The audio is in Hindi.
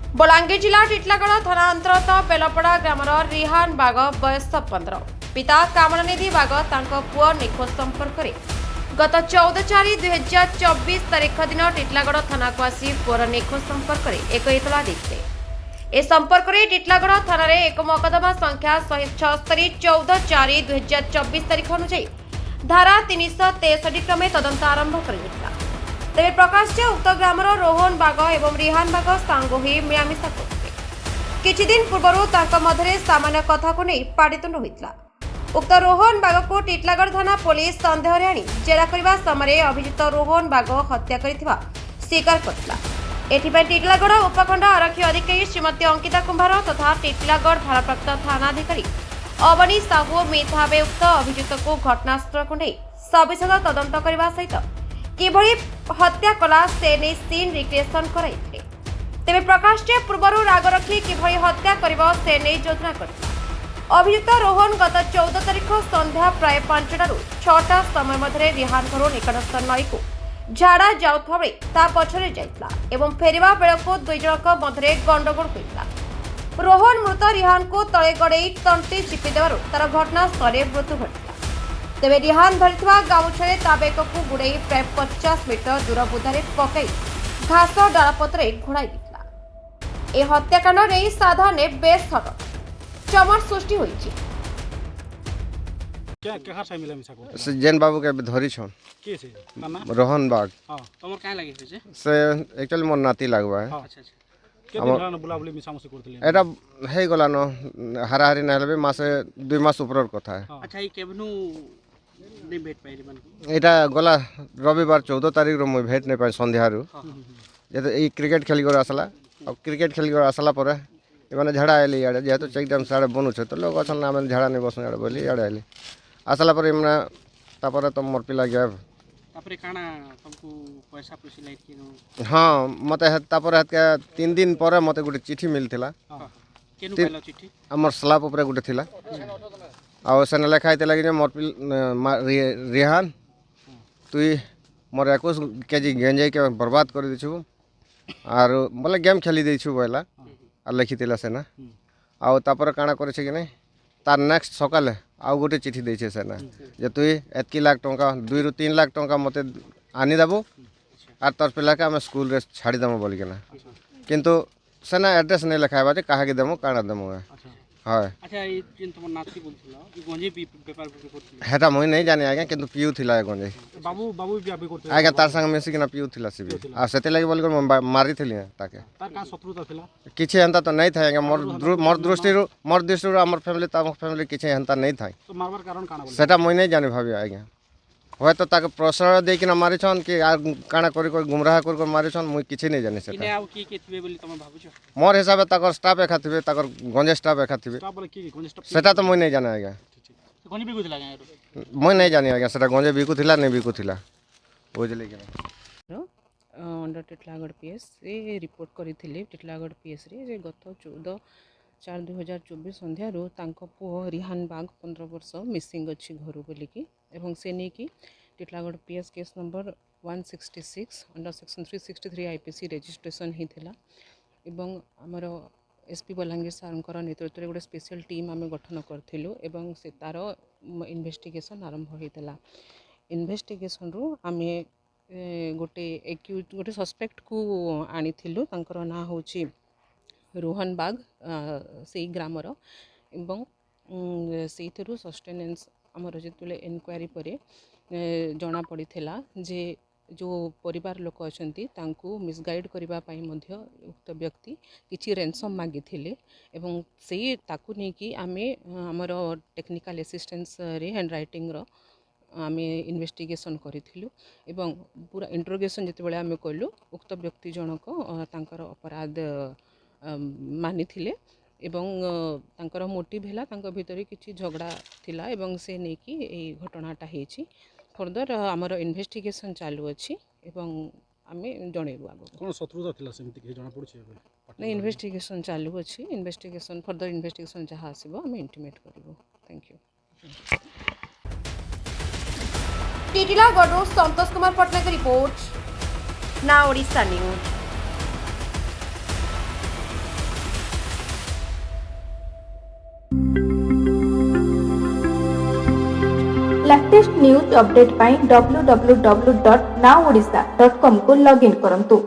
बलांगीर जिला टिटलागढ़ थाना अंतर्गत बेलपड़ा ग्रामर रिहान बाग बयस 15 पिता कामनानिधि बाग पुओ निखोज संपर्क में गत 14/4/2024 तारीख दिन टिटलागढ़ थाना को आसी पुओर निखोज संपर्क में एक इतला देते ए संपर्क में टिटलागढ़ थाना एक मकदमा संख्या 176 14/4/2024 तारीख अनुसार धारा 363 क्रमे तदंत आरंभ कर तेरे प्रकाश उक्त ग्रामर रोहन बाग एवं रिहान बाग सांग हो मिलामिशा करते किछि दिन पूर्व मध्य सामान्य कथा को नहीं पाटितुंड होता उक्त रोहन बाग को टिटलागढ़ थाना पुलिस सन्देह आनी जेरा करने समय अभियुक्त रोहन बाग हत्या करथिबा स्वीकार करथिला। एथिपाई टिटलागढ़ उपखंड आरक्षी अधिकारी श्रीमती अंकिता कुंभार तथा टिटलागढ़ भारप्राप्त थानाधिकारी अवनी साहू मिथ भावे उक्त अभियुक्त को घटनास्थल को नहीं सविशेष तदंत करने सहित किभଳି हत्या कला से नहीं सीन रिक्रिएशन कराइथिले तेरे प्रकाश पूर्वर राग रखी किभଳି हत्या करिबो से नहीं योजना करथिला। अभियुक्त रोहन गत 14 तारीख संध्या प्राय 5टारू 6टा समय मध्य रिहान घर निकटस्थ नई को झाड़ा जाउथबा बेले ता पछरे जाइतला एवं फेरिबा बेलको दुई जनक मध्य गंडगोल होइतला। रोहन मृत रिहान को तले गड़ेई तंटी चिपी देबारु तार घटनास्थल मृत्यु घटिला। तेरे रिहान धरिथिबा गामुछे ता बेककु गुड़े प्राय 50 मीटर दूर बुधारे पकई घास डालपत्र घोड़ाई दिला। ए हत्याकांड नहीं साधारण बेस हट चमट सृष्टि होइछि। जैन बाबू के धरी छन के से नाना रोहन बाग हां तमर काहे लागे से से एक्चुअली मोर नाती लागबा है। अच्छा अच्छा के दिन रान बुलाबुली मिसामसे करथिले एटा हे गला न हाराहारी न हलबे मासे 2 मास ऊपर कथा है। अच्छा ई केबनु नहीं भेट पाइली मन एटा गला रविवार 14 तारीख रो मु भेट नै पाइ संध्यारू जे ई क्रिकेट खेली कर आसला और क्रिकेट खेली कर आसला पर एमाने झाड़ा आइली याडे जेतो चेक डैम साडे बनु छ तो लोग असन नाम झाड़ा नै बसु याडे बोली याडे आइली आसला पर एमना तापर तो मोर पिला गया तापर काना तुमको पैसा पुसी लाइट किनो हां मते तापर हत के 3 दिन पर मते गुटे चिट्ठी मिलथिला केनु पहिला चिट्ठी हमर स्लैब ऊपर गुटे थिला आ सेन लेखा आइते लागि मोर रिहान तुई मोर 21 केजी गंजाई के बर्बाद कर दिछु आर बोले गेम खेली देछु बोला आ लिखितिला सेना आ तापर काना करे छै कि नै तार नेक्स्ट सकाले आउ गोटे चिठी देछे सेना जे तुई 1 लाख टंका 2 ରୁ 3 लाख टंका मते आनी देबो आर तोर पिला के हम स्कूल रे छाड़ी देमो बोल के ना किंतु सेना एड्रेस नै लिखाबा जे काहा के देमो काना देमो हां। अच्छा ई जिन तुम नाती बोलथिला ई गंजे व्यापार करथिला हेटा मोय नै जाने आगे किंतु पियु थिला गंजे बाबू बाबू भी आबे करथिला आगे तार संग मेसी के ना पियु थिला सिबी आ सेते लागि बोल के मारी थिली ताके तार का शत्रुता थिला किछि हंता तो नै थाय मोर दृष्टि हमर फैमिली ताम फैमिली किछि हंता नै थाय तो मारबार कारण काना बोल सेटा मोय नै जाने भाबी आगे होय तो ताके प्रश्रय दे कि ना मारी छन कि काना करी कर गुमराह कर मारी छन मोय किछि नै जाने सेटा इने आउ की थिबे बोली तमे भाबुछ मोर हिसाबे ताकर स्टाफ एखा थिबे ताकर गंजे स्टाफ एखा थिबे स्टाफ बोले की गंजे स्टाफ सेटा तो मोय नै जाने आगे तो गंजे बिगु थिला गाय मोय नै जाने आगे सेटा गंजे बिकु थिला नै बिकु थिला बुझले कि अंडर टिटलागढ़ पीएस से रिपोर्ट करी टिटलागढ़ पीएस रे जे गत 14/4/2024 संध्यारू तांको पुओ रिहान बाग 15 वर्ष मिसिंग अच्छी घर बोलिकी एवं से नहीं कि Titlagarh PS case number 166 under section 363 IPC registration ही थिला एवं आमर एसपी बलांगीर सारंकर नेतृत्व गोटे स्पेशल टीम आम गठन करूँ एवं से तार इन्वेस्टिगेशन आरंभ होता इन्वेस्टिगेशन रु आमे गोटे सस्पेक्ट को आनी तांकर ना हूँ रोहन बाग से ग्रामर एवं से सस्टेनेंस आमर जो इनक्वारी पर जना पड़ी जे जो परिवार लोक अच्छा मिसगाइड करने उक्त व्यक्ति किसी रेनसम मागी एवं से ताकू नहीं कि आमे आमर टेक्निकल असिस्टेंस रे हैंड रईटिंग आमे इन्वेस्टिगेशन करूँ एवं पूरा इंट्रोगेशन जिते आम कलु उक्त व्यक्ति जनक तांकर अपराध मानी थिले एवं तांकर मोटिव है भितर किसी झगड़ा थिला एवं से नहीं कि घटनाटा होती फर्दर आमर इन्वेस्टिगेशन चालू अच्छी एवं आमे जणेबु आगो कोन शत्रुता थिला सेमति के जना पड़छ नहीं इन्वेस्टिगेशन चालू अच्छी इन्वेस्टिगेशन फर्दर इन्वेस्टिगेशन जहाँ आसीबो आमे इंटिमेट करिवो। Thank you. Titilagarh Santosh Kumar Patnaik report ना Odisha news. Latest news update पाई www.nowodisha.com को लॉगिन करंतु।